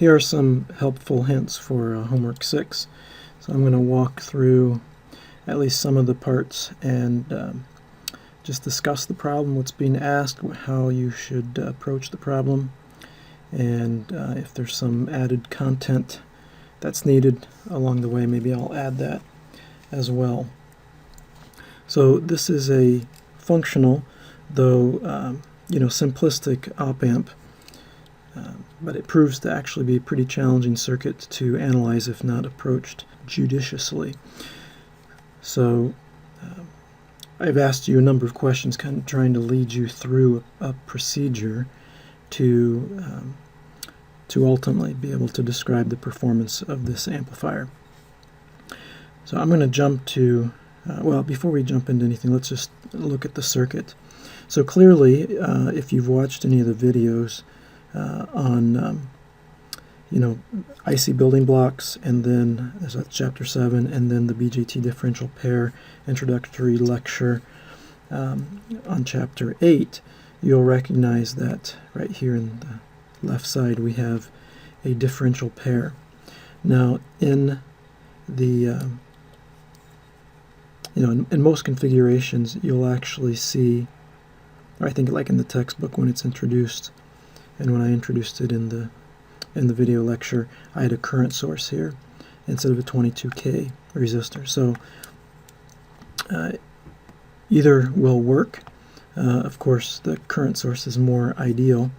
here are some helpful hints for homework 6. So I'm going to walk through at least some of the parts and just discuss the problem, what's being asked, how you should approach the problem, and if there's some added content that's needed along the way, maybe I'll add that as well. So this is a functional, though simplistic op-amp, but it proves to actually be a pretty challenging circuit to analyze if not approached judiciously. So I've asked you a number of questions, kind of trying to lead you through a procedure to ultimately be able to describe the performance of this amplifier. So I'm going to jump to, well, before we jump into anything, let's just look at the circuit. So clearly, if you've watched any of the videos on IC building blocks, and then that's chapter 7, and then the BJT differential pair introductory lecture on chapter 8, you'll recognize that right here in the left side we have a differential pair. Now in the in most configurations you'll actually see, or I think like in the textbook when it's introduced, and when I introduced it in the video lecture, I had a current source here instead of a 22K resistor. So either will work. Of course, the current source is more ideal.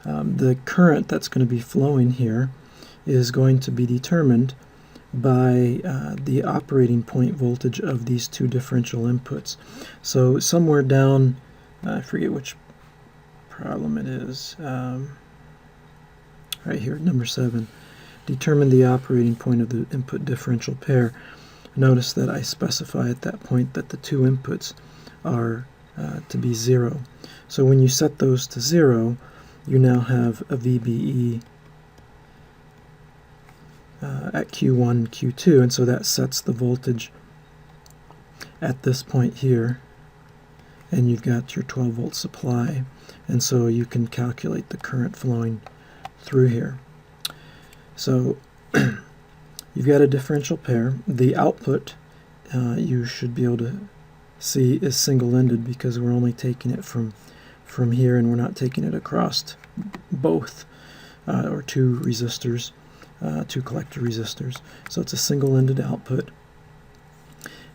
The current that's going to be flowing here is going to be determined by the operating point voltage of these two differential inputs. So somewhere down, I forget which problem it is, right here, number 7, determine the operating point of the input differential pair. Notice that I specify at that point that the two inputs are to be 0. So when you set those to 0, you now have a VBE at Q1 and Q2, and so that sets the voltage at this point here, and you've got your 12 volt supply, and so you can calculate the current flowing through here. So you've got a differential pair. The output you should be able to see is single-ended because we're only taking it from here, and we're not taking it across both or two resistors, two collector resistors. So it's a single-ended output,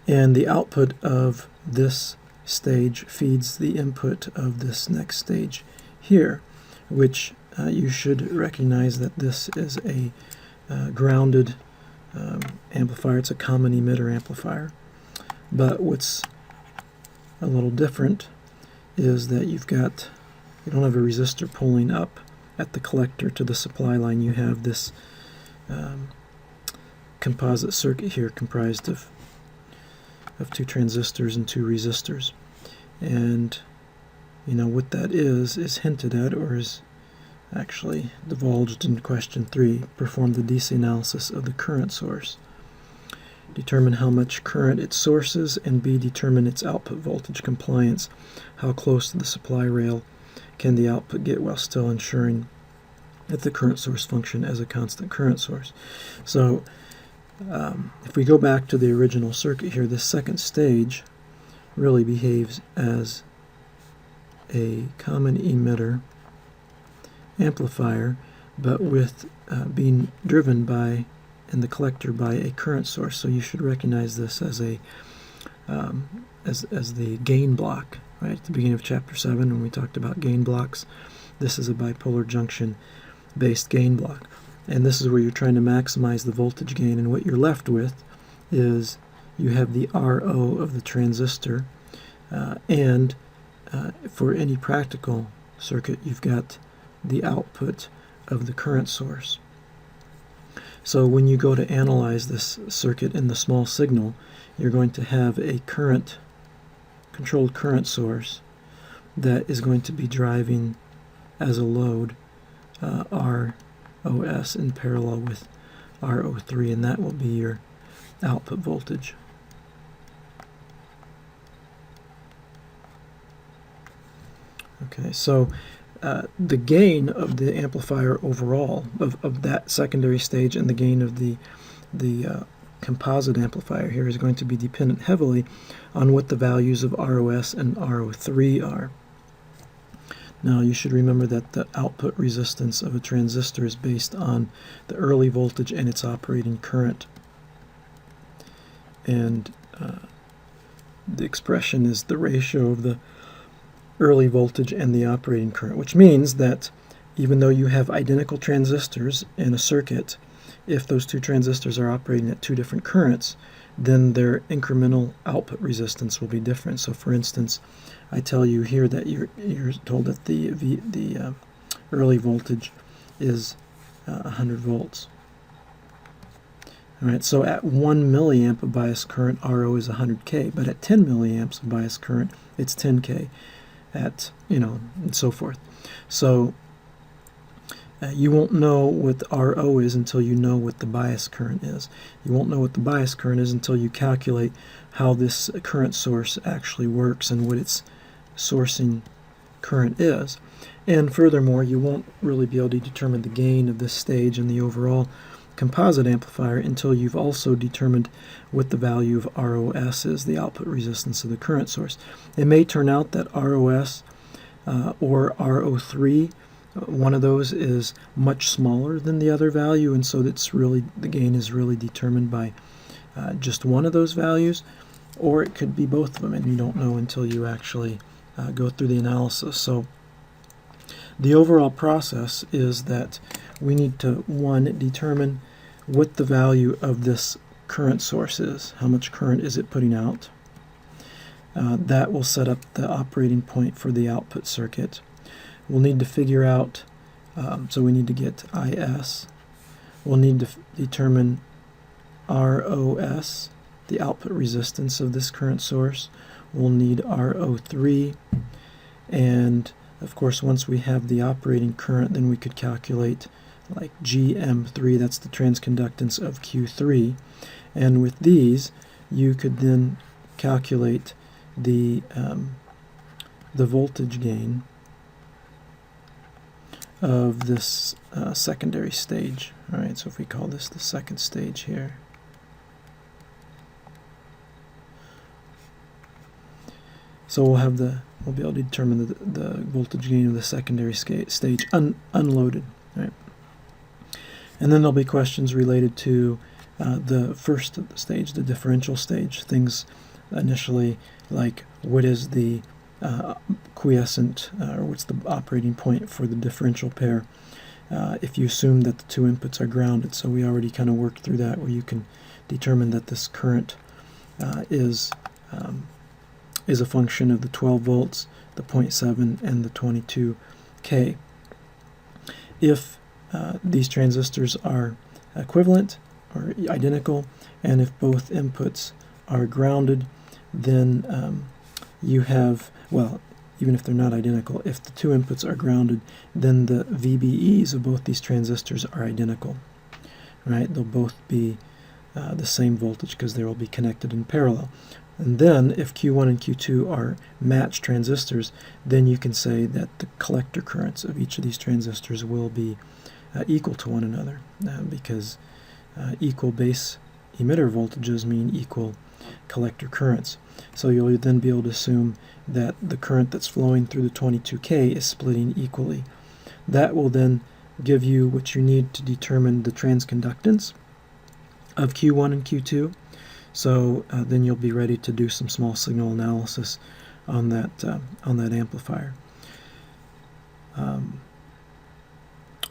and the output of this stage feeds the input of this next stage here, which you should recognize that this is a grounded amplifier. It's a common emitter amplifier. But what's a little different is that you don't have a resistor pulling up at the collector to the supply line. You have this composite circuit here comprised of two transistors and two resistors. And what that is hinted at, or is actually divulged in question 3. Perform the DC analysis of the current source. Determine how much current it sources, and B, determine its output voltage compliance. How close to the supply rail can the output get while still ensuring that the current source function as a constant current source. So if we go back to the original circuit here, this second stage really behaves as a common emitter amplifier, but with being driven by, in the collector, by a current source. So you should recognize this as a as the gain block, right? At the beginning of chapter 7, when we talked about gain blocks, this is a bipolar junction based gain block, and this is where you're trying to maximize the voltage gain, and what you're left with is you have the RO of the transistor, and for any practical circuit you've got the output of the current source. So when you go to analyze this circuit in the small signal, you're going to have a controlled current source that is going to be driving as a load ROS in parallel with RO3, and that will be your output voltage. Okay, so the gain of the amplifier overall, of that secondary stage, and the gain of the composite amplifier here is going to be dependent heavily on what the values of ROS and RO3 are. Now you should remember that the output resistance of a transistor is based on the early voltage and its operating current. And the expression is the ratio of the early voltage and the operating current, which means that even though you have identical transistors in a circuit, if those two transistors are operating at two different currents, then their incremental output resistance will be different. So for instance, I tell you here that you're told that the early voltage is 100 volts. All right, so at 1 milliamp of bias current, RO is 100K, but at 10 milliamps of bias current, it's 10K, at, and so forth. So you won't know what RO is until you know what the bias current is. You won't know what the bias current is until you calculate how this current source actually works and what its sourcing current is. And furthermore, you won't really be able to determine the gain of this stage and the overall composite amplifier until you've also determined what the value of ROS is, the output resistance of the current source. It may turn out that ROS or RO3, one of those is much smaller than the other value, and so the gain is really determined by just one of those values, or it could be both of them, and you don't know until you actually go through the analysis. So the overall process is that we need to, one, determine what the value of this current source is. How much current is it putting out? That will set up the operating point for the output circuit. We'll need to figure out, so we need to get IS. We'll need to determine ROS, the output resistance of this current source. We'll need RO3, and of course once we have the operating current, then we could calculate like GM3, that's the transconductance of Q3, and with these you could then calculate the voltage gain of this secondary stage. All right, so if we call this the second stage here, so we'll be able to determine the voltage gain of the secondary stage unloaded. Right? And then there'll be questions related to the first stage, the differential stage. Things initially like what is the quiescent, or what's the operating point for the differential pair if you assume that the two inputs are grounded. So we already kind of worked through that, where you can determine that this current is a function of the 12 volts, the 0.7, and the 22K. If these transistors are equivalent or identical, and if both inputs are grounded, then you have, well, even if they're not identical, if the two inputs are grounded, then the VBEs of both these transistors are identical. Right? They'll both be the same voltage because they will be connected in parallel. And then if Q1 and Q2 are matched transistors, then you can say that the collector currents of each of these transistors will be equal to one another, because equal base emitter voltages mean equal collector currents. So you'll then be able to assume that the current that's flowing through the 22K is splitting equally. That will then give you what you need to determine the transconductance of Q1 and Q2. So then you'll be ready to do some small signal analysis on that amplifier.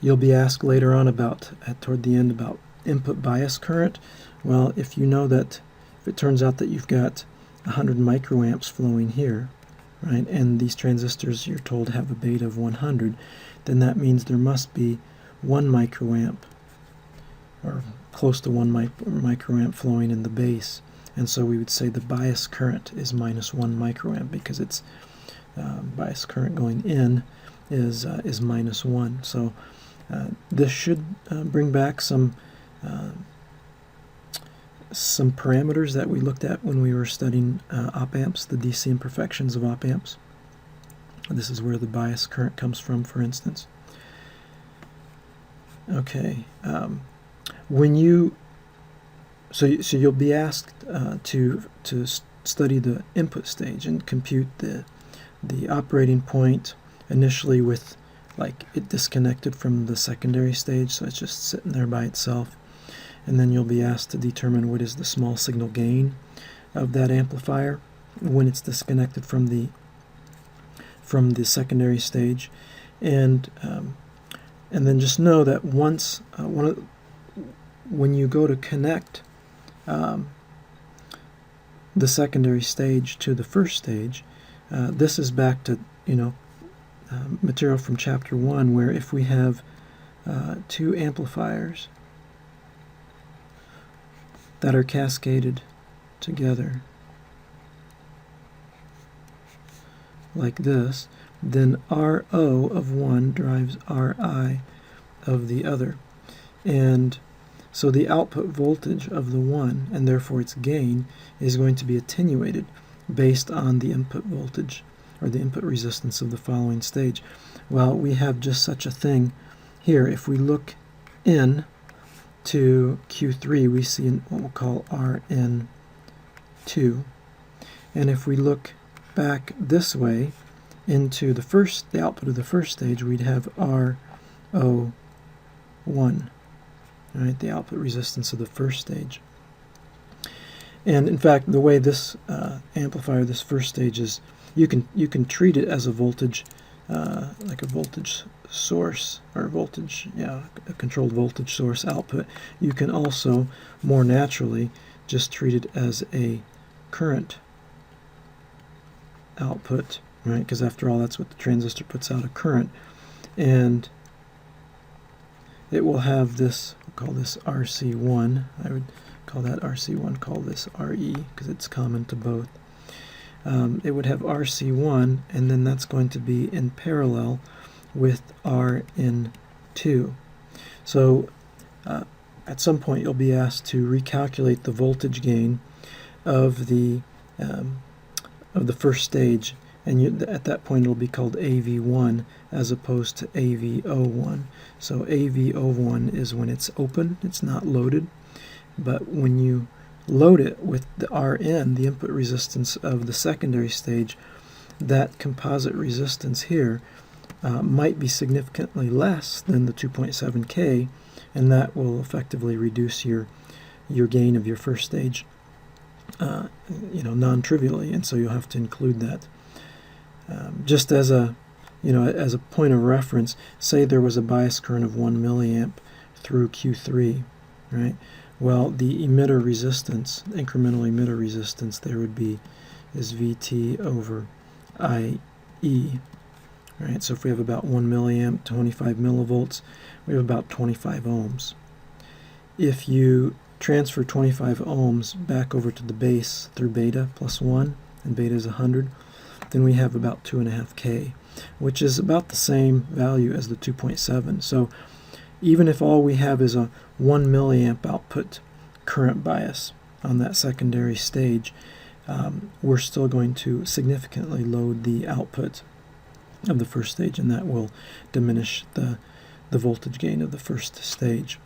You'll be asked later on toward the end about input bias current. Well, if you know that, if it turns out that you've got 100 microamps flowing here, right, and these transistors you're told have a beta of 100, then that means there must be 1 microamp or close to 1 microamp flowing in the base, and so we would say the bias current is minus 1 microamp because its bias current going in is minus 1. So this should bring back some parameters that we looked at when we were studying op amps, the DC imperfections of op amps. This is where the bias current comes from, for instance. Okay, when you so you'll be asked to study the input stage and compute the operating point initially with like it disconnected from the secondary stage, so it's just sitting there by itself, and then you'll be asked to determine what is the small signal gain of that amplifier when it's disconnected from the secondary stage, and then just know that once when you go to connect the secondary stage to the first stage, this is back to material from chapter 1, where if we have two amplifiers that are cascaded together like this, then RO of one drives RI of the other. And so the output voltage of the one, and therefore its gain, is going to be attenuated based on the input voltage or the input resistance of the following stage. Well, we have just such a thing here. If we look in to Q3, we see what we'll call RN2. And if we look back this way into the output of the first stage, we'd have RO1, right, the output resistance of the first stage. And in fact, the way this amplifier, this first stage, is, you can treat it as a voltage, like a voltage source, or a controlled voltage source output. You can also more naturally just treat it as a current output, right? Because after all, that's what the transistor puts out, a current, and it will have this. We'll call this RC1. I would call that RC1. Call this RE because it's common to both. It would have RC1, and then that's going to be in parallel with RN2. So at some point you'll be asked to recalculate the voltage gain of the first stage, and at that point it'll be called AV1 as opposed to AVO1. So AVO1 is when it's open, it's not loaded, but when you load it with the RN, the input resistance of the secondary stage, that composite resistance here might be significantly less than the 2.7K, and that will effectively reduce your gain of your first stage non-trivially, and so you'll have to include that. Just as a point of reference, say there was a bias current of 1 milliamp through Q3, right? Well, the emitter resistance, incremental emitter resistance, there would be is VT over IE, right? So if we have about 1 milliamp, 25 millivolts, we have about 25 ohms. If you transfer 25 ohms back over to the base through beta plus 1, and beta is 100, then we have about 2.5K, which is about the same value as the 2.7. So even if all we have is a 1 milliamp output current bias on that secondary stage, we're still going to significantly load the output of the first stage, and that will diminish the voltage gain of the first stage.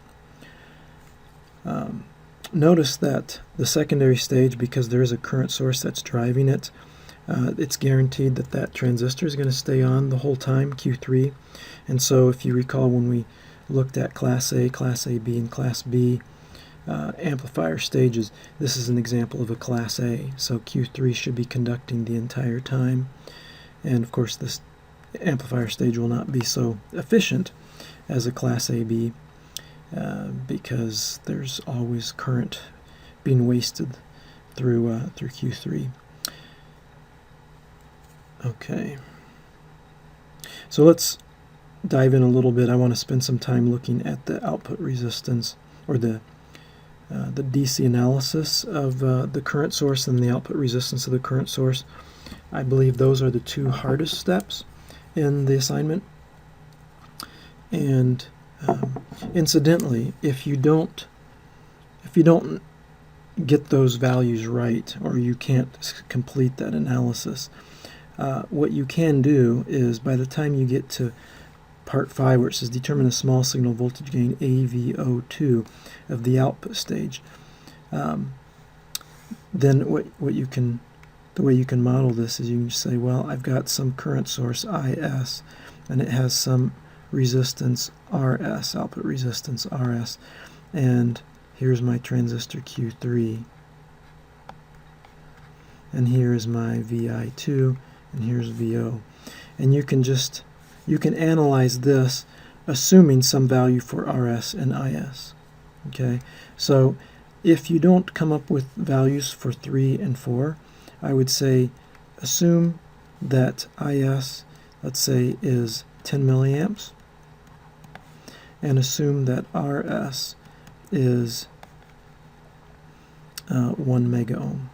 Notice that the secondary stage, because there is a current source that's driving it, it's guaranteed that that transistor is going to stay on the whole time, Q3. And so if you recall when we looked at Class A, Class AB, and Class B amplifier stages, this is an example of a Class A. So Q3 should be conducting the entire time. And of course this amplifier stage will not be so efficient as a Class AB because there's always current being wasted through Q3. Okay, so let's dive in a little bit. I want to spend some time looking at the output resistance, or the DC analysis of the current source and the output resistance of the current source. I believe those are the two hardest steps in the assignment. And incidentally, if you don't get those values right, or you can't complete that analysis, what you can do is, by the time you get to part 5, where it says determine the small signal voltage gain AVO2 of the output stage, then the way you can model this is you can say, well, I've got some current source IS, and it has some resistance RS, output resistance RS, and here's my transistor Q3, and here is my VI2, and here's VO. And you can analyze this assuming some value for RS and IS. Okay, so if you don't come up with values for 3 and 4, I would say assume that IS, let's say, is 10 milliamps, and assume that RS is 1 mega ohm.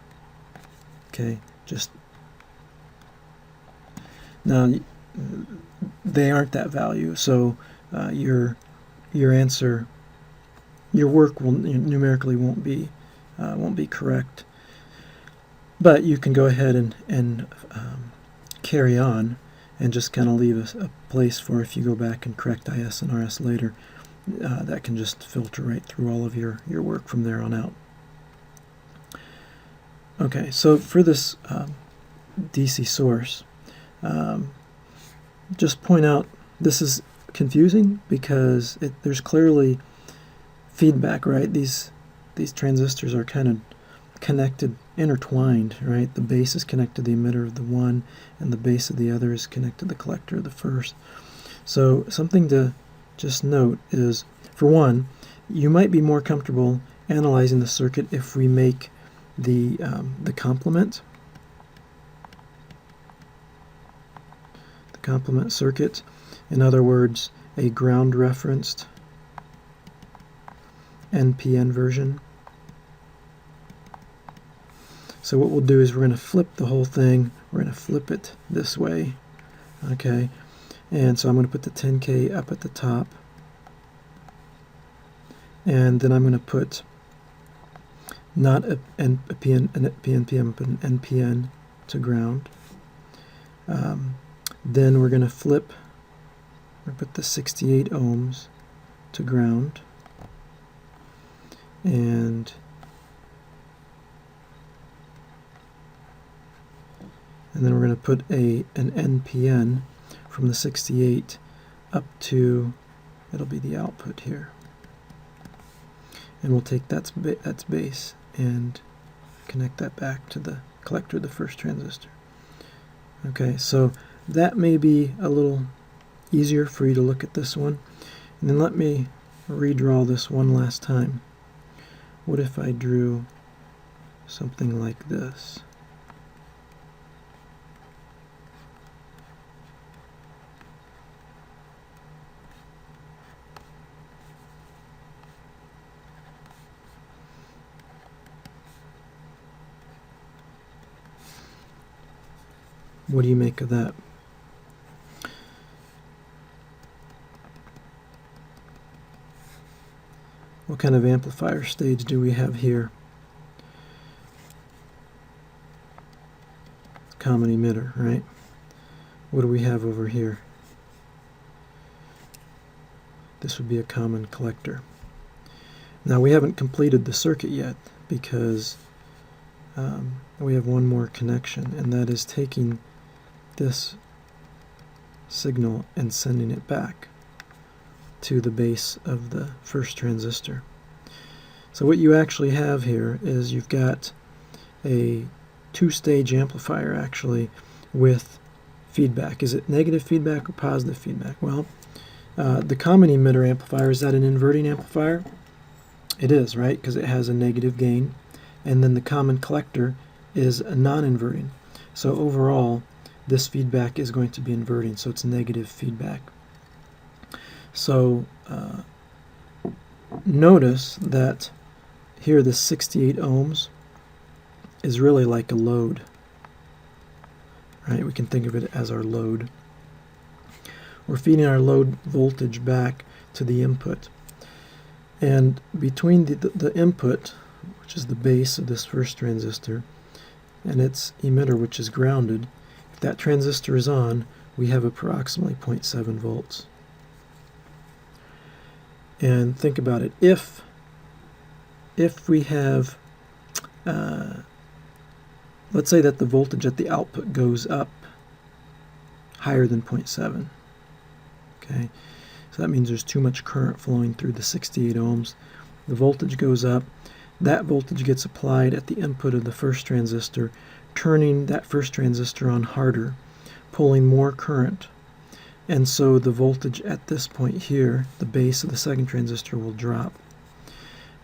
Okay, just now they aren't that value, so your answer, your work will numerically won't be correct. But you can go ahead and carry on and just kind of leave a place for, if you go back and correct IS and RS later, that can just filter right through all of your work from there on out. Okay, so for this DC source, just point out this is confusing because there's clearly feedback, right? These transistors are kind of connected, intertwined, right? The base is connected to the emitter of the one, and the base of the other is connected to the collector of the first. So something to just note is, for one, you might be more comfortable analyzing the circuit if we make the complement circuit, in other words, a ground referenced NPN version. So what we'll do is we're going to flip the whole thing. We're going to flip it this way. Okay, and so I'm going to put the 10K up at the top, and then I'm going to put not a PNP, but an NPN to ground. Then we're going to flip, we're going to put the 68 ohms to ground, and then we're going to put an NPN from the 68 up to, it'll be the output here. And we'll take that's base and connect that back to the collector of the first transistor. Okay, so that may be a little easier for you to look at this one. And then let me redraw this one last time. What if I drew something like this? What do you make of that? What kind of amplifier stage do we have here? Common emitter, right? What do we have over here? This would be a common collector. Now we haven't completed the circuit yet because we have one more connection, and that is taking this signal and sending it back to the base of the first transistor. So what you actually have here is you've got a two-stage amplifier actually with feedback. Is it negative feedback or positive feedback? Well, the common emitter amplifier, is that an inverting amplifier? It is, right? Because it has a negative gain. And then the common collector is a non-inverting. So overall, this feedback is going to be inverting, so it's negative feedback. So notice that here the 68 ohms is really like a load, right? We can think of it as our load. We're feeding our load voltage back to the input. And between the input, which is the base of this first transistor, and its emitter, which is grounded, if that transistor is on, we have approximately 0.7 volts. And think about it. If we have, let's say that the voltage at the output goes up higher than 0.7. Okay, so that means there's too much current flowing through the 68 ohms. The voltage goes up. That voltage gets applied at the input of the first transistor, turning that first transistor on harder, pulling more current. And so the voltage at this point here, the base of the second transistor, will drop.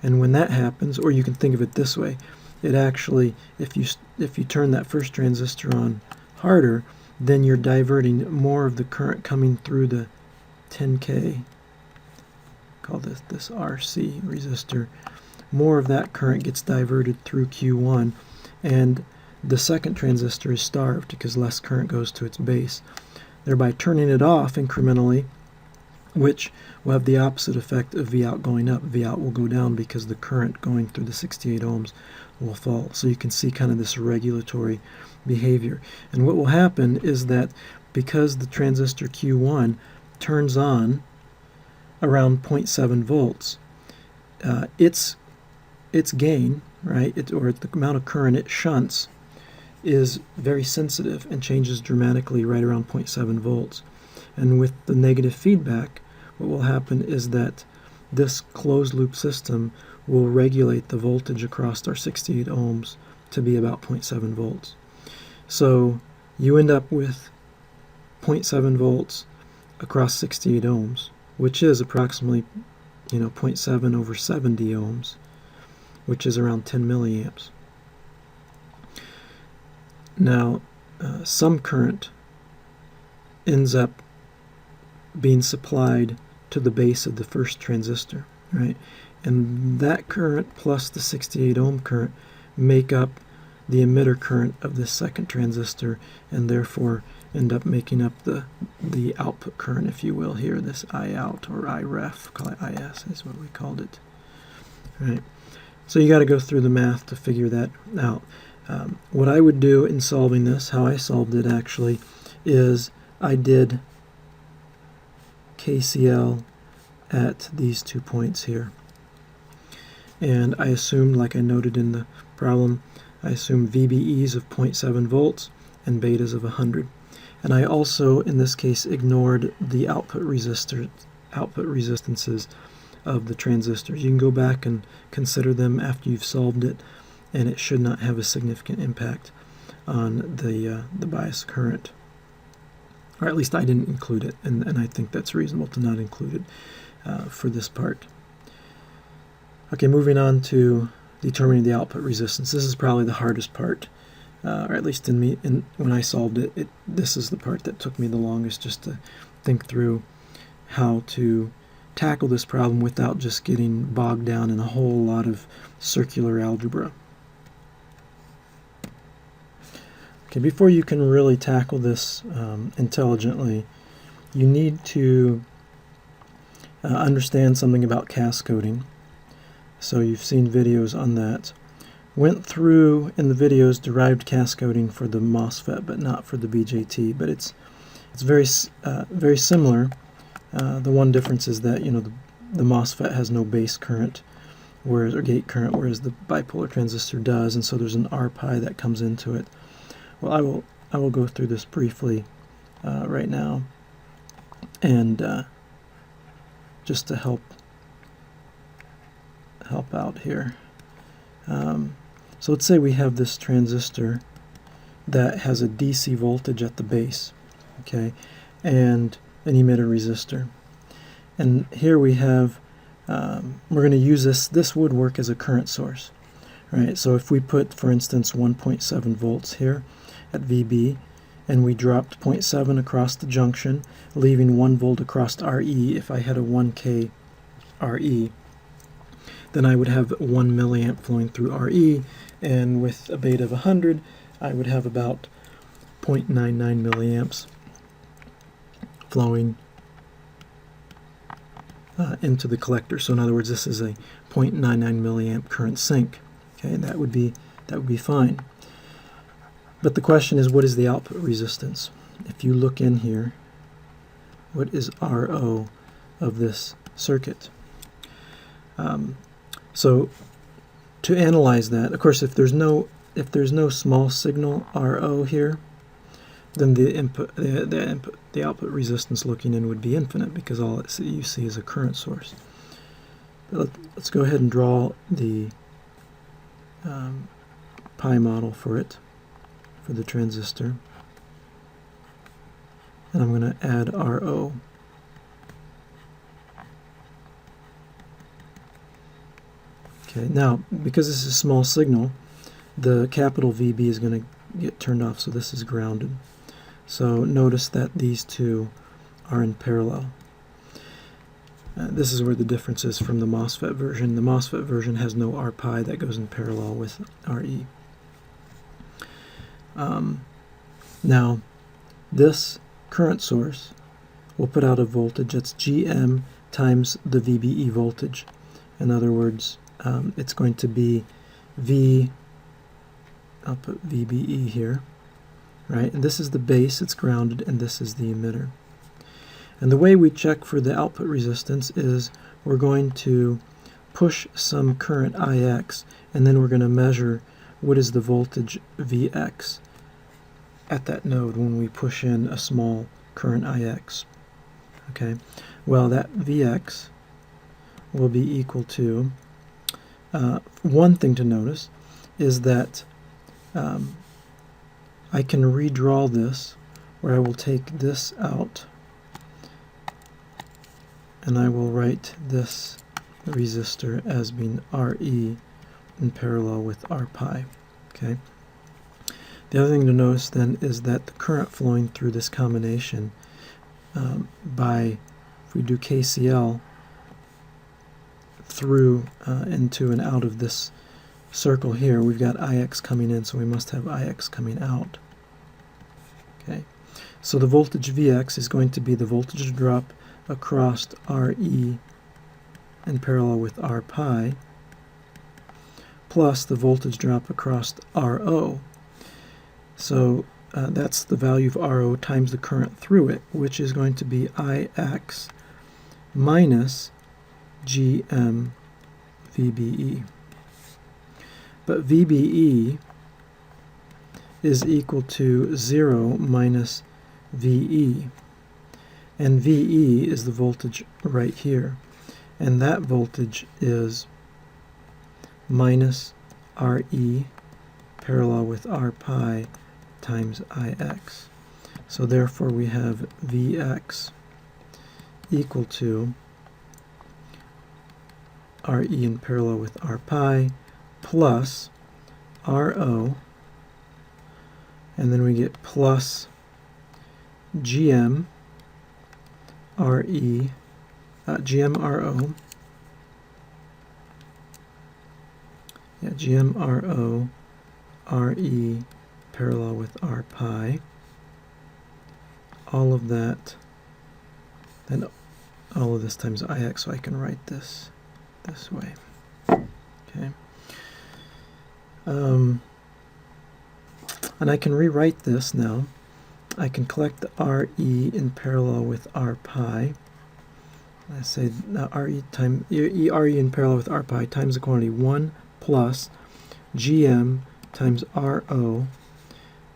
And when that happens, or you can think of it this way, it actually, if you turn that first transistor on harder, then you're diverting more of the current coming through the 10K, call this RC resistor. More of that current gets diverted through Q1, and the second transistor is starved because less current goes to its base, thereby turning it off incrementally, which will have the opposite effect of Vout going up. Vout will go down because the current going through the 68 ohms will fall. So you can see kind of this regulatory behavior. And what will happen is that because the transistor Q1 turns on around 0.7 volts, its gain, right, or the amount of current it shunts, is very sensitive and changes dramatically right around 0.7 volts. And with the negative feedback, what will happen is that this closed loop system will regulate the voltage across our 68 ohms to be about 0.7 volts. So you end up with 0.7 volts across 68 ohms, which is approximately 0.7 over 70 ohms, which is around 10 milliamps. Now, some current ends up being supplied to the base of the first transistor, right? And that current plus the 68 ohm current make up the emitter current of the second transistor, and therefore end up making up the output current, if you will, here, this I out or I ref, call it IS is what we called it, right? So you got to go through the math to figure that out. What I would do in solving this, how I solved it actually, is I did KCL at these 2 points here. And I assumed, like I noted in the problem, I assumed VBEs of 0.7 volts and betas of 100. And I also, in this case, ignored the output resistances of the transistors. You can go back and consider them after you've solved it, and it should not have a significant impact on the bias current. Or at least I didn't include it, and I think that's reasonable to not include it for this part. Okay, moving on to determining the output resistance. This is probably the hardest part, or at least when I solved it, this is the part that took me the longest, just to think through how to tackle this problem without just getting bogged down in a whole lot of circular algebra. Okay, before you can really tackle this intelligently, you need to understand something about cascoding. So you've seen videos on that. Went through in the videos derived cascoding for the MOSFET, but not for the BJT. But it's very similar. The one difference is that the MOSFET has no base current, or gate current, whereas the bipolar transistor does, and so there's an R-pi that comes into it. Well, I will go through this briefly right now, and just to help out here. So let's say we have this transistor that has a DC voltage at the base, okay, and an emitter resistor. And here we have, we're going to use this would work as a current source, right? So if we put, for instance, 1.7 volts here at VB, and we dropped 0.7 across the junction, leaving 1 volt across RE. If I had a 1K RE, then I would have 1 milliamp flowing through RE, and with a beta of 100, I would have about 0.99 milliamps flowing into the collector. So in other words, this is a 0.99 milliamp current sink. Okay, that would be fine. But the question is, what is the output resistance? If you look in here, what is RO of this circuit? So to analyze that, of course, if there's no small signal RO here, then the output resistance looking in would be infinite, because all you see is a current source. But let's go ahead and draw the pi model for it, for the transistor. And I'm going to add RO. Okay, now, because this is a small signal, the capital VB is going to get turned off, so this is grounded. So notice that these two are in parallel. This is where the difference is from the MOSFET version. The MOSFET version has no R pi, that goes in parallel with RE. Now, this current source will put out a voltage that's GM times the VBE voltage. In other words, it's going to be I'll put VBE here, right? And this is the base, it's grounded, and this is the emitter. And the way we check for the output resistance is we're going to push some current IX, and then we're going to measure what is the voltage Vx at that node when we push in a small current IX. Okay, well, that Vx will be equal to, one thing to notice is that I can redraw this, where I will take this out and I will write this resistor as being RE in parallel with R pi. Okay. The other thing to notice then is that the current flowing through this combination if we do KCL through into and out of this circle here, we've got IX coming in, so we must have IX coming out. Okay, so the voltage Vx is going to be the voltage drop across RE in parallel with R pi plus the voltage drop across RO. So that's the value of RO times the current through it, which is going to be IX minus GM VBE. But VBE is equal to 0 minus VE. And VE is the voltage right here. And that voltage is minus RE parallel with R pi times IX. So therefore we have Vx equal to RE in parallel with R pi plus RO, and then we get plus GM RE, GM RO, GM RO RE parallel with R pi, all of that, then all of this times IX, so I can write this way. Okay. And I can rewrite this now. I can collect the RE in parallel with R pi. I say RE in parallel with R pi times the quantity 1 plus GM times RO,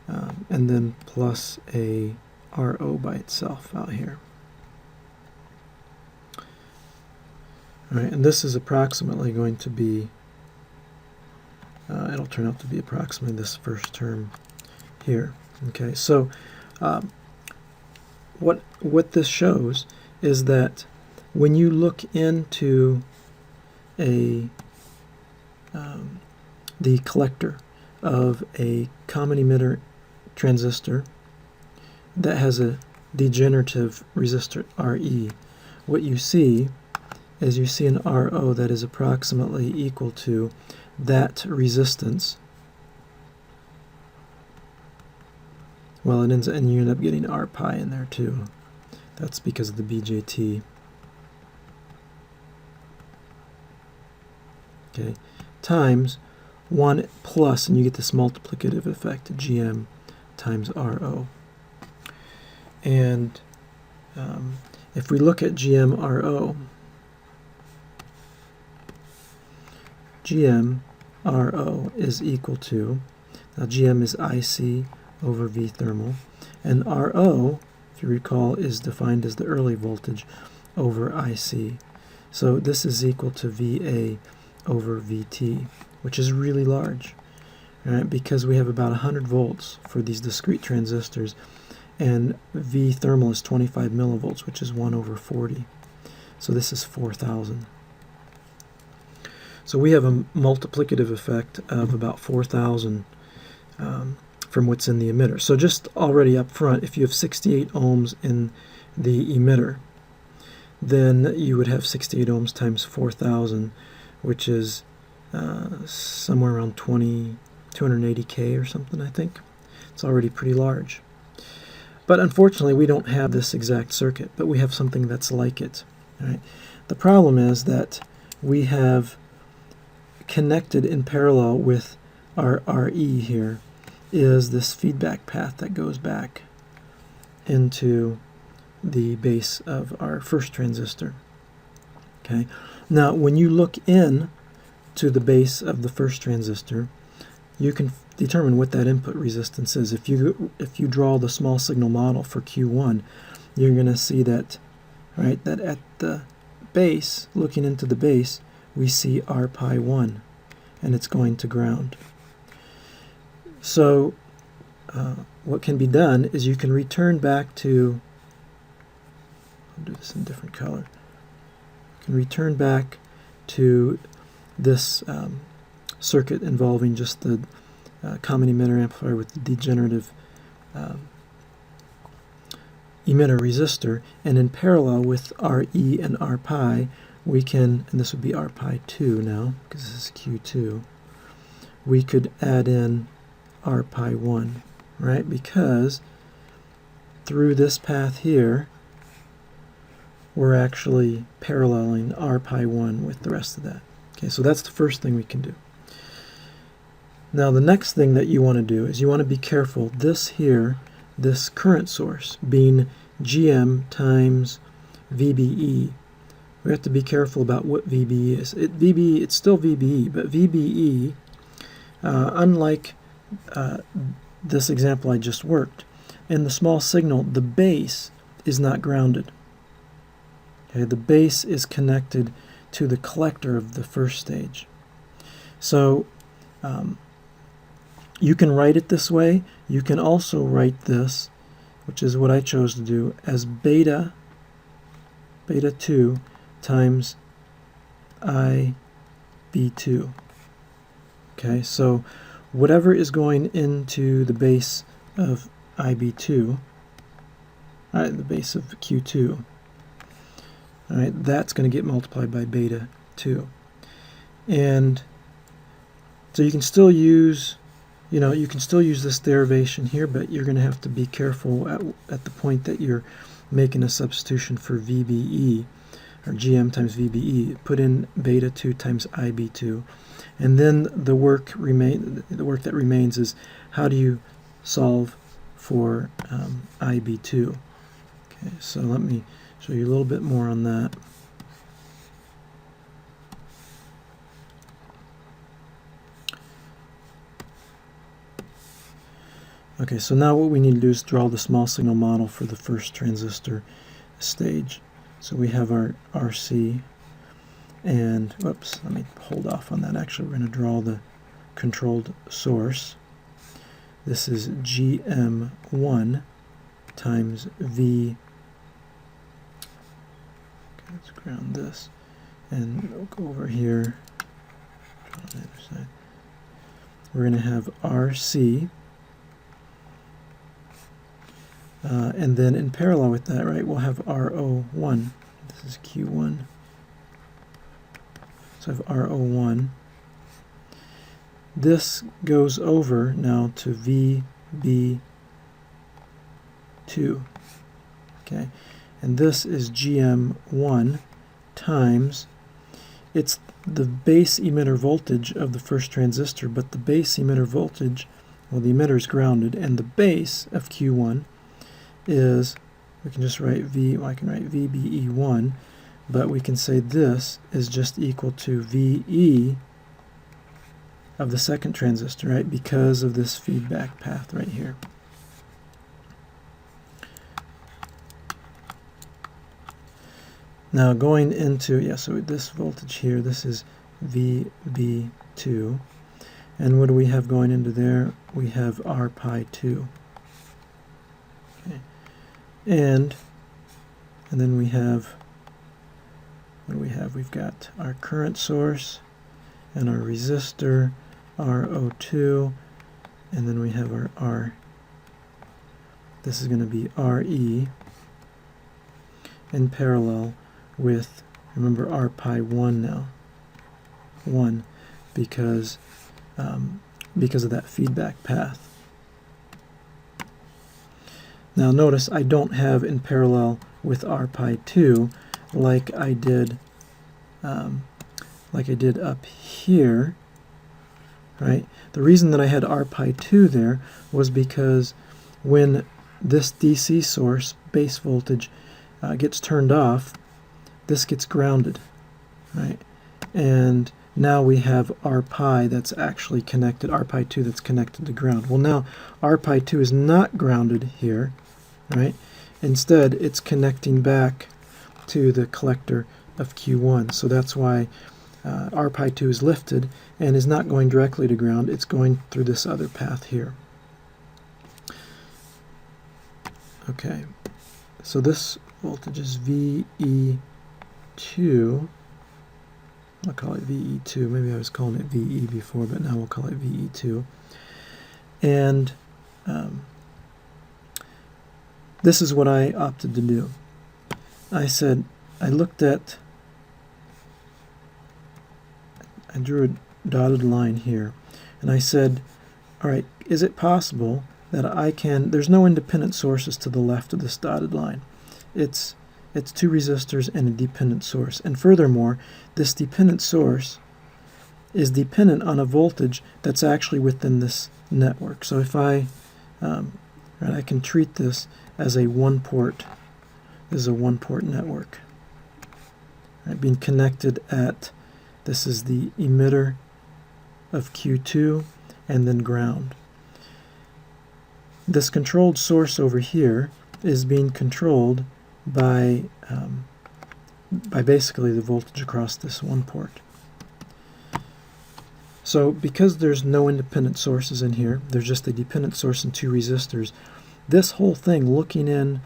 and then plus a RO by itself out here. All right, and this is approximately going to be, it'll turn out to be approximately this first term here. Okay, so what this shows is that when you look into the collector of a common emitter transistor that has a degenerative resistor RE, what you see is you see an RO that is approximately equal to that resistance. Well, and you end up getting R pi in there too. That's because of the BJT. Okay, times 1 plus, and you get this multiplicative effect, GM times RO. And if we look at GM-RO, GM-RO is equal to, now GM is IC over V thermal, and RO, if you recall, is defined as the early voltage over IC. So this is equal to VA over VT, which is really large, right? Because we have about 100 volts for these discrete transistors, and V thermal is 25 millivolts, which is 1 over 40. So this is 4,000. So we have a multiplicative effect of about 4,000 from what's in the emitter. So just already up front, if you have 68 ohms in the emitter, then you would have 68 ohms times 4,000, which is somewhere around 280K or something, I think. It's already pretty large. But unfortunately, we don't have this exact circuit, but we have something that's like it. Right? The problem is that we have connected in parallel with our RE here is this feedback path that goes back into the base of our first transistor. Okay. Now, when you look in to the base of the first transistor, you can determine what that input resistance is. If you draw the small signal model for Q1, you're going to see that, right, that at the base, looking into the base, we see R pi 1, and it's going to ground. So what can be done is you can return back to, I'll do this in a different color, you can return back to this circuit involving just the common emitter amplifier with the degenerative emitter resistor, and in parallel with RE and R pi, we can, and this would be R pi 2 now, because this is Q2, we could add in R pi 1, right? Because through this path here, we're actually paralleling R pi 1 with the rest of that. Okay, so that's the first thing we can do. Now the next thing that you want to do is you want to be careful. This here, this current source, being GM times VBE, we have to be careful about what VBE is. It's still VBE, but VBE, unlike this example I just worked, in the small signal, the base is not grounded. Okay, the base is connected to the collector of the first stage. So you can write it this way. You can also write this, which is what I chose to do, as beta 2 times IB2. Okay, so whatever is going into the base of IB2, the base of Q2, all right, that's going to get multiplied by beta 2. And so you can still use, you can still use this derivation here, but you're going to have to be careful at the point that you're making a substitution for VBE, or GM times VBE. Put in beta 2 times IB2. And then the work that remains is how do you solve for IB2. Okay, so let me show you a little bit more on that. Okay, so now what we need to do is draw the small signal model for the first transistor stage. So we have our RC, and whoops, let me hold off on that. Actually, we're going to draw the controlled source. This is GM1 times V. Okay, let's ground this, and we'll go over here. Draw on the other side. We're going to have RC. And then in parallel with that, right, we'll have RO1. This is Q1. So I have RO1. This goes over now to VB2. Okay, and this is GM1 times, it's the base emitter voltage of the first transistor, but the base emitter voltage, well, the emitter is grounded, and the base of Q1 is, we can just write well, I can write VBE1, but we can say this is just equal to VE of the second transistor, right, because of this feedback path right here. Now going into, so this voltage here, this is VB2. And what do we have going into there? We have R pi 2. Okay. And then we have, what do we have? We've got our current source and our resistor, RO2, and then we have our R. This is going to be RE in parallel with, remember, R pi 1 now, 1, because of that feedback path. Now notice I don't have in parallel with R pi 2 like I did up here, right? The reason that I had R pi 2 there was because when this DC source base voltage gets turned off, this gets grounded, right? And now we have R pi that's actually connected, R pi 2 that's connected to ground. Well, now R pi 2 is not grounded here, right? Instead, it's connecting back to the collector of Q1. So that's why R pi 2 is lifted and is not going directly to ground. It's going through this other path here. Okay, so this voltage is VE2. I'll call it VE2. Maybe I was calling it VE before, but now we'll call it VE2. And this is what I opted to do. I drew a dotted line here, and I said, all right, is it possible that there's no independent sources to the left of this dotted line. It's two resistors and a dependent source. And furthermore, this dependent source is dependent on a voltage that's actually within this network. So if I can treat this as a one-port, this is a one-port network. Right, being connected at, this is the emitter of Q2 and then ground. This controlled source over here is being controlled by basically the voltage across this one port. So because there's no independent sources in here, there's just a dependent source and two resistors, this whole thing looking in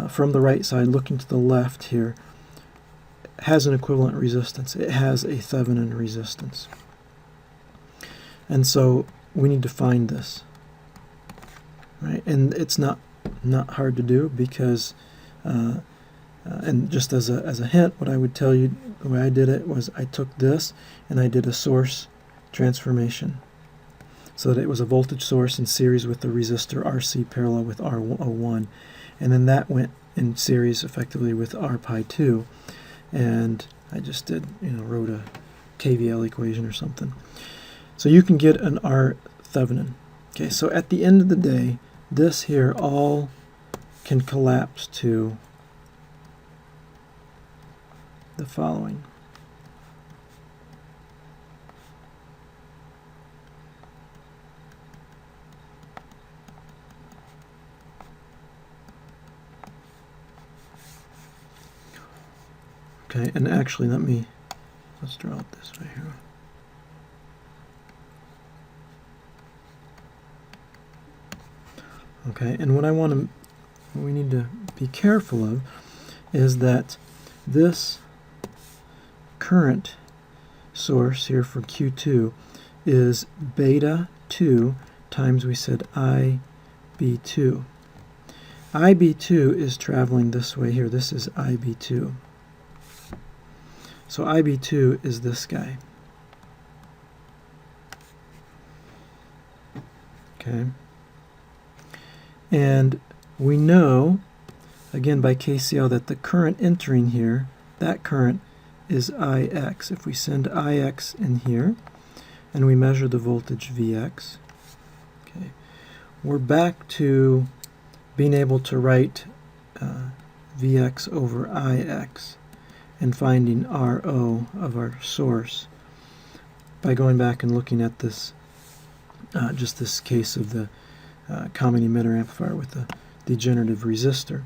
from the right side, looking to the left here, has an equivalent resistance. It has a Thevenin resistance. And so we need to find this. Right? And it's not hard to do because, and just as a hint, what I would tell you, the way I did it was I took this and I did a source transformation so that it was a voltage source in series with the resistor RC parallel with R01, and then that went in series effectively with R pi 2, and I just did, wrote a KVL equation or something. So you can get an R Thevenin. Okay, so at the end of the day, this here all can collapse to the following. Okay, and actually let's draw it this way here. Okay, and what we need to be careful of is that this current source here for Q2 is beta 2 times, we said, IB2. IB2 is traveling this way here. This is IB2. So IB2 is this guy. Okay. And we know, again by KCL, that the current entering here, that current is Ix. If we send Ix in here and we measure the voltage Vx, okay, we're back to being able to write Vx over Ix and finding RO of our source by going back and looking at this, just this case of the common emitter amplifier with the degenerative resistor.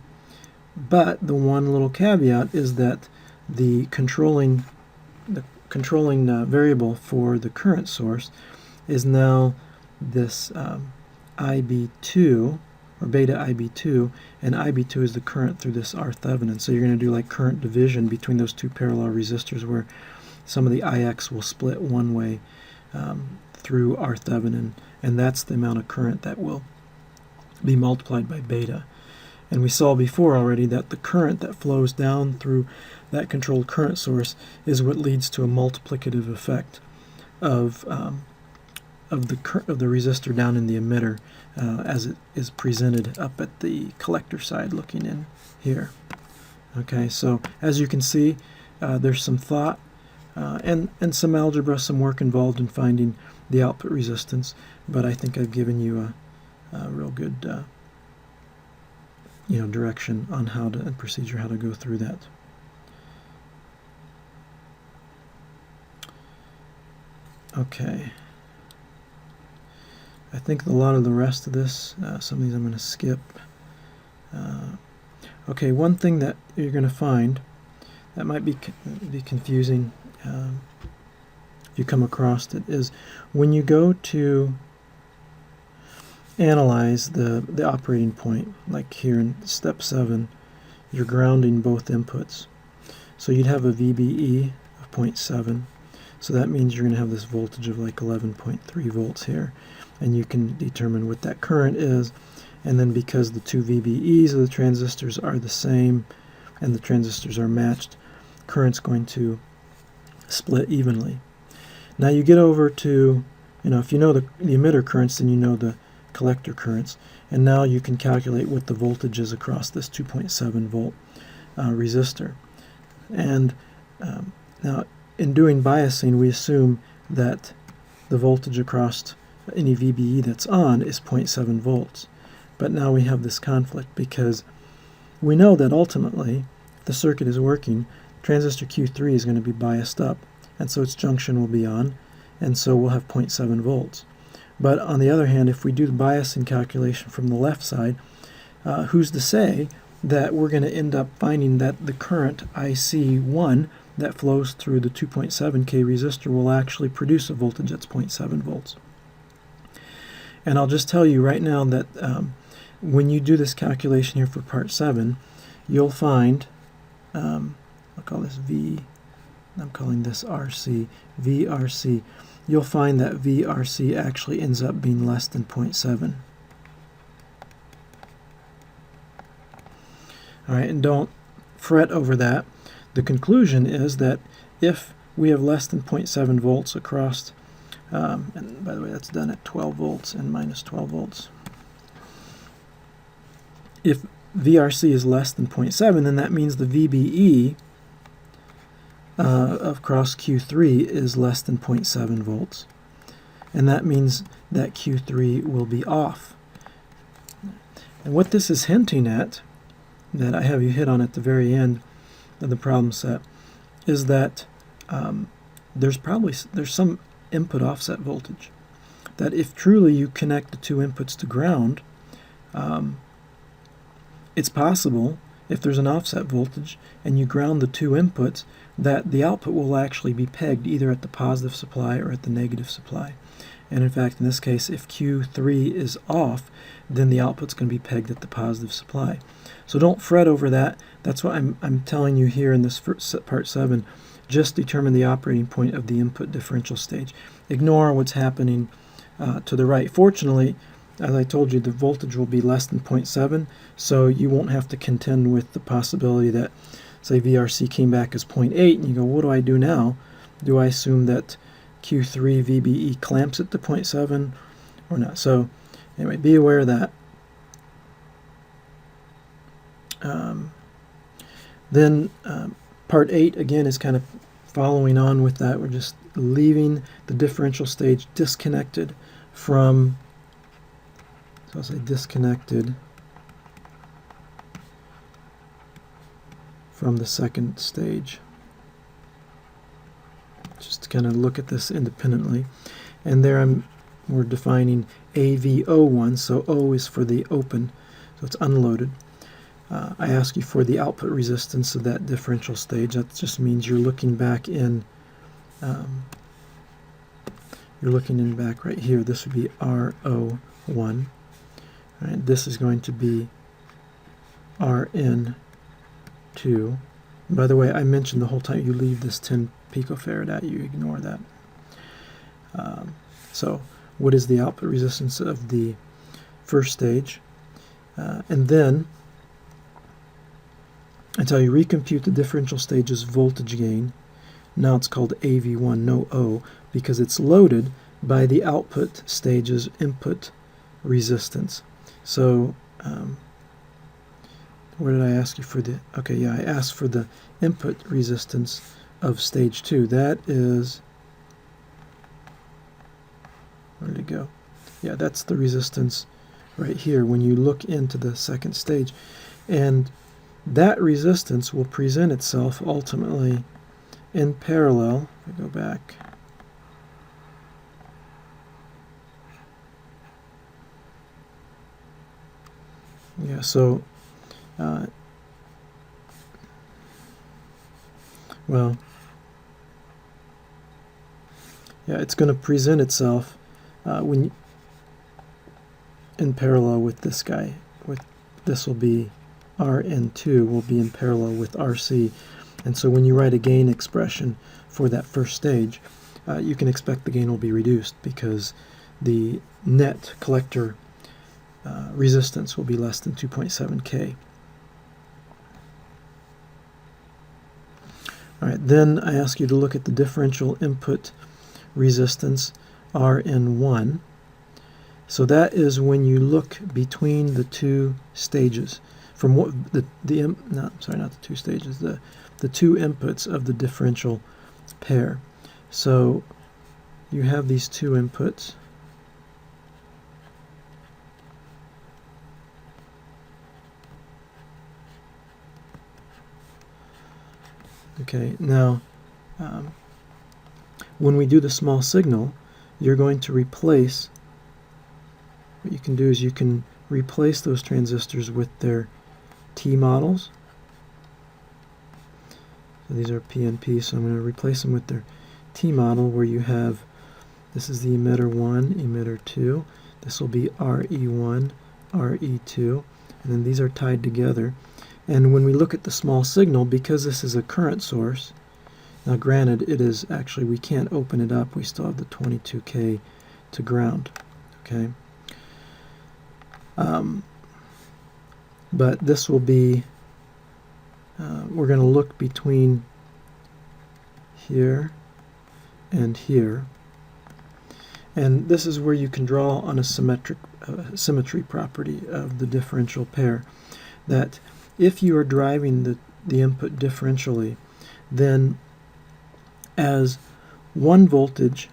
But the one little caveat is that the controlling variable for the current source is now this IB2, or beta IB2, and IB2 is the current through this R Thevenin. So you're going to do like current division between those two parallel resistors, where some of the IX will split one way through R Thevenin, and that's the amount of current that will be multiplied by beta. And we saw before already that the current that flows down through that controlled current source is what leads to a multiplicative effect of the resistor down in the emitter as it is presented up at the collector side looking in here. Okay, so as you can see, there's some thought and some algebra, some work involved in finding the output resistance, but I think I've given you a real good direction on how to, and procedure how to go through that. Okay. I think a lot of the rest of this, some of these I'm going to skip. Okay, one thing that you're going to find that might be confusing if you come across it is when you go to analyze the operating point, like here in step 7, you're grounding both inputs. So you'd have a VBE of 0.7. So that means you're going to have this voltage of like 11.3 volts here. And you can determine what that current is. And then because the two VBEs of the transistors are the same and the transistors are matched, current's going to split evenly. Now you get over to, if you know the emitter currents, then you know the collector currents. And now you can calculate what the voltage is across this 2.7 volt resistor. And now in doing biasing, we assume that the voltage across any VBE that's on is 0.7 volts. But now we have this conflict because we know that ultimately, if the circuit is working, transistor Q3 is going to be biased up, and so its junction will be on, and so we'll have 0.7 volts. But on the other hand, if we do the biasing calculation from the left side, who's to say that we're going to end up finding that the current IC1 that flows through the 2.7K resistor will actually produce a voltage that's 0.7 volts. And I'll just tell you right now that when you do this calculation here for part 7, you'll find, I'll call this V, I'm calling this RC, VRC. You'll find that VRC actually ends up being less than 0.7. All right, and don't fret over that. The conclusion is that if we have less than 0.7 volts across, and by the way, that's done at 12 volts and minus 12 volts. If VRC is less than 0.7, then that means the VBE of cross Q3 is less than 0.7 volts. And that means that Q3 will be off. And what this is hinting at, that I have you hit on at the very end of the problem set, is that there's some input offset voltage. That if truly you connect the two inputs to ground, it's possible, if there's an offset voltage and you ground the two inputs, that the output will actually be pegged either at the positive supply or at the negative supply. And in fact, in this case, if Q3 is off, then the output's going to be pegged at the positive supply. So don't fret over that. That's what I'm telling you here in this part 7. Just determine the operating point of the input differential stage. Ignore what's happening to the right. Fortunately, as I told you, the voltage will be less than 0.7, so you won't have to contend with the possibility that, say, VRC came back as 0.8, and you go, what do I do now? Do I assume that Q3 VBE clamps it to 0.7 or not? So anyway, be aware of that. Then part 8, again, is kind of following on with that, we're just leaving the differential stage disconnected from, so I'll say disconnected from the second stage. Just to kind of look at this independently. And there we're defining AVO1, so O is for the open, so it's unloaded. I ask you for the output resistance of that differential stage. That just means you're looking back in, back right here. This would be RO1. All right, this is going to be RN2. And by the way, I mentioned the whole time you leave this 10 picofarad at, you ignore that. So what is the output resistance of the first stage? And then until you recompute the differential stage's voltage gain. Now it's called AV1, no O, because it's loaded by the output stage's input resistance. So where did I ask you for the, okay, yeah, I asked for the input resistance of stage 2. That is, where did it go? Yeah, that's the resistance right here when you look into the second stage. And that resistance will present itself ultimately in parallel. If I go back, yeah, so well, yeah, it's going to present itself when in parallel with this guy. This will be Rn2 will be in parallel with Rc, and so when you write a gain expression for that first stage, you can expect the gain will be reduced because the net collector resistance will be less than 2.7 K. All right, then I ask you to look at the differential input resistance Rn1. So that is when you look between the two stages, from what not the two stages, the two inputs of the differential pair. So you have these two inputs. Okay, now when we do the small signal, you're going to replace, what you can do is you can replace those transistors with their T models. So these are PNP, so I'm going to replace them with their T model where you have, this is the emitter 1, emitter 2, this will be RE1, RE2, and then these are tied together. And when we look at the small signal, because this is a current source, now granted it is actually, we can't open it up, we still have the 22K to ground, okay? But this will be, we're going to look between here and here, and this is where you can draw on a symmetry property of the differential pair, that if you are driving the input differentially, then as one voltage,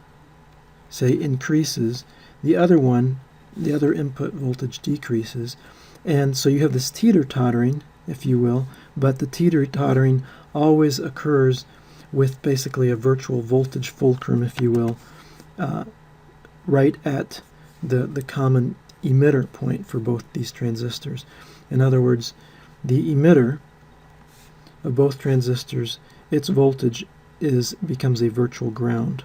say, increases, the other input voltage decreases. And so you have this teeter-tottering, if you will, but the teeter-tottering always occurs with basically a virtual voltage fulcrum, if you will, right at the common emitter point for both these transistors. In other words, the emitter of both transistors, its voltage becomes a virtual ground.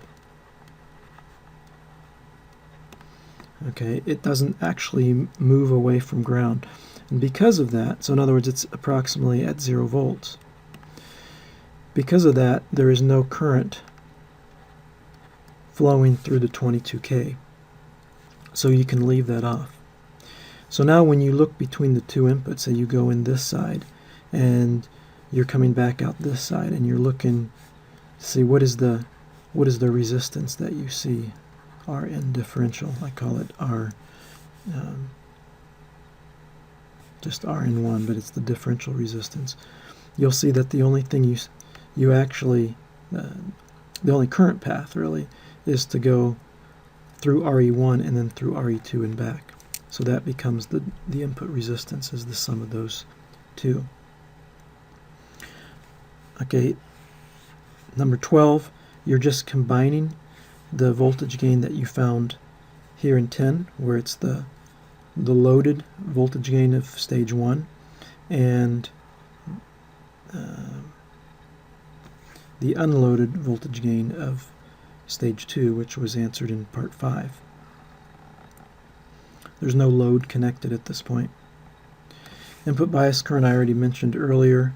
Okay, it doesn't actually move away from ground. And because of that, so in other words, it's approximately at 0 volts. Because of that, there is no current flowing through the 22K. So you can leave that off. So now when you look between the two inputs, say you go in this side and you're coming back out this side and you're looking to see what is the resistance that you see. Rn differential, I call it R, just Rn1, but it's the differential resistance. You'll see that the only thing you actually the only current path really is to go through RE1 and then through RE2 and back. So that becomes the input resistance is the sum of those two. Okay, number 12, you're just combining the voltage gain that you found here in 10, where it's the loaded voltage gain of stage 1 and the unloaded voltage gain of stage 2, which was answered in part 5. There's no load connected at this point. Input bias current I already mentioned earlier,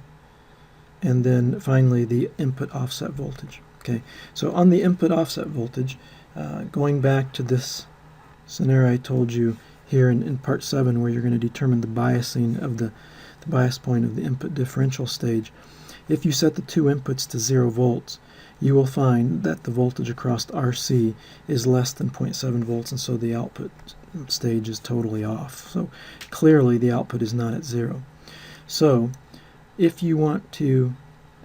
and then finally the input offset voltage. Okay, so on the input offset voltage, going back to this scenario I told you here in part 7, where you're going to determine the biasing of the bias point of the input differential stage, if you set the two inputs to 0 volts, you will find that the voltage across RC is less than 0.7 volts, and so the output stage is totally off. So clearly the output is not at 0. So if you want to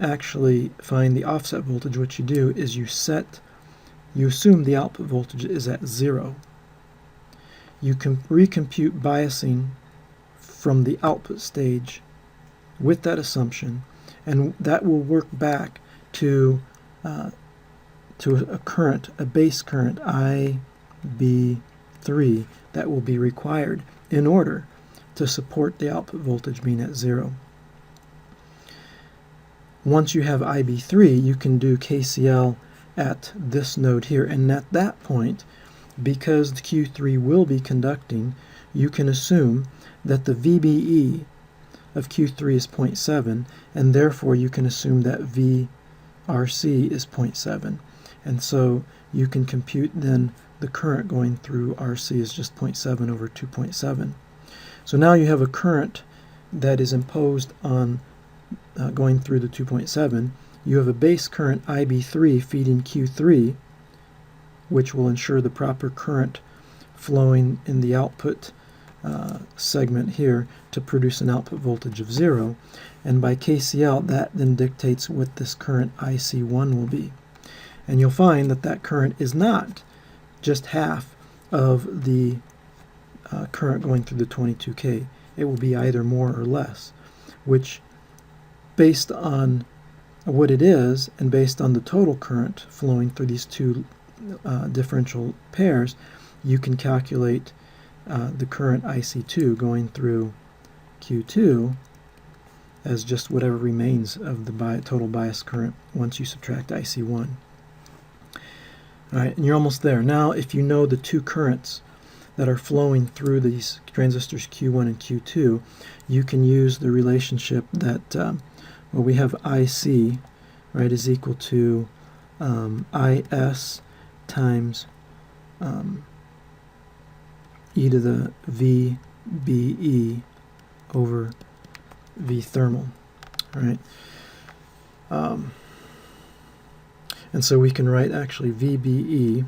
actually find the offset voltage, what you do is you assume the output voltage is at 0. You can recompute biasing from the output stage with that assumption, and that will work back to a current, a base current IB3 that will be required in order to support the output voltage being at 0. Once you have IB3, you can do KCL at this node here, and at that point, because the Q3 will be conducting, you can assume that the VBE of Q3 is 0.7, and therefore you can assume that VRC is 0.7. And so you can compute then the current going through RC is just 0.7 over 2.7. So now you have a current that is imposed on going through the 2.7. You have a base current IB3 feeding Q3, which will ensure the proper current flowing in the output segment here to produce an output voltage of 0. And by KCL, that then dictates what this current IC1 will be. And you'll find that that current is not just half of the current going through the 22K. It will be either more or less, which, based on what it is and based on the total current flowing through these two differential pairs, you can calculate the current IC2 going through Q2 as just whatever remains of the total bias current once you subtract IC1. All right, and you're almost there. Now, if you know the two currents that are flowing through these transistors Q1 and Q2, you can use the relationship that, well, we have IC, right, is equal to IS times e to the VBE over V thermal, right? And so we can write actually VBE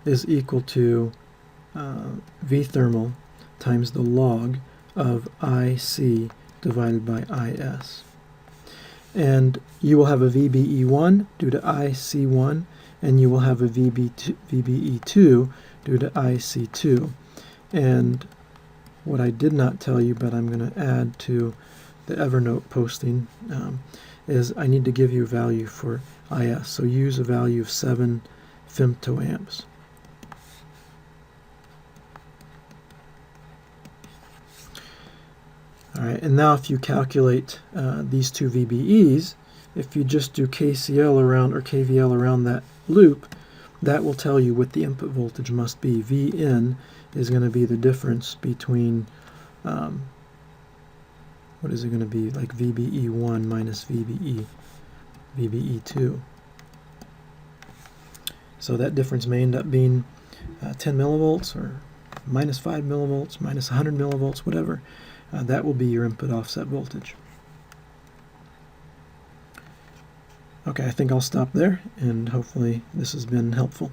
is equal to V thermal times the log of IC divided by IS. And you will have a VBE1 due to IC1, and you will have a VBE2 due to IC2. And what I did not tell you, but I'm going to add to the Evernote posting, is I need to give you a value for IS. So use a value of 7 femtoamps. All right, and now if you calculate these two VBEs, if you just do KCL around or KVL around that loop, that will tell you what the input voltage must be. Vn is going to be the difference between, what is it going to be, like VBE1 minus VBE2. So that difference may end up being 10 millivolts or minus 5 millivolts, minus 100 millivolts, whatever. That will be your input offset voltage. Okay, I think I'll stop there, and hopefully this has been helpful.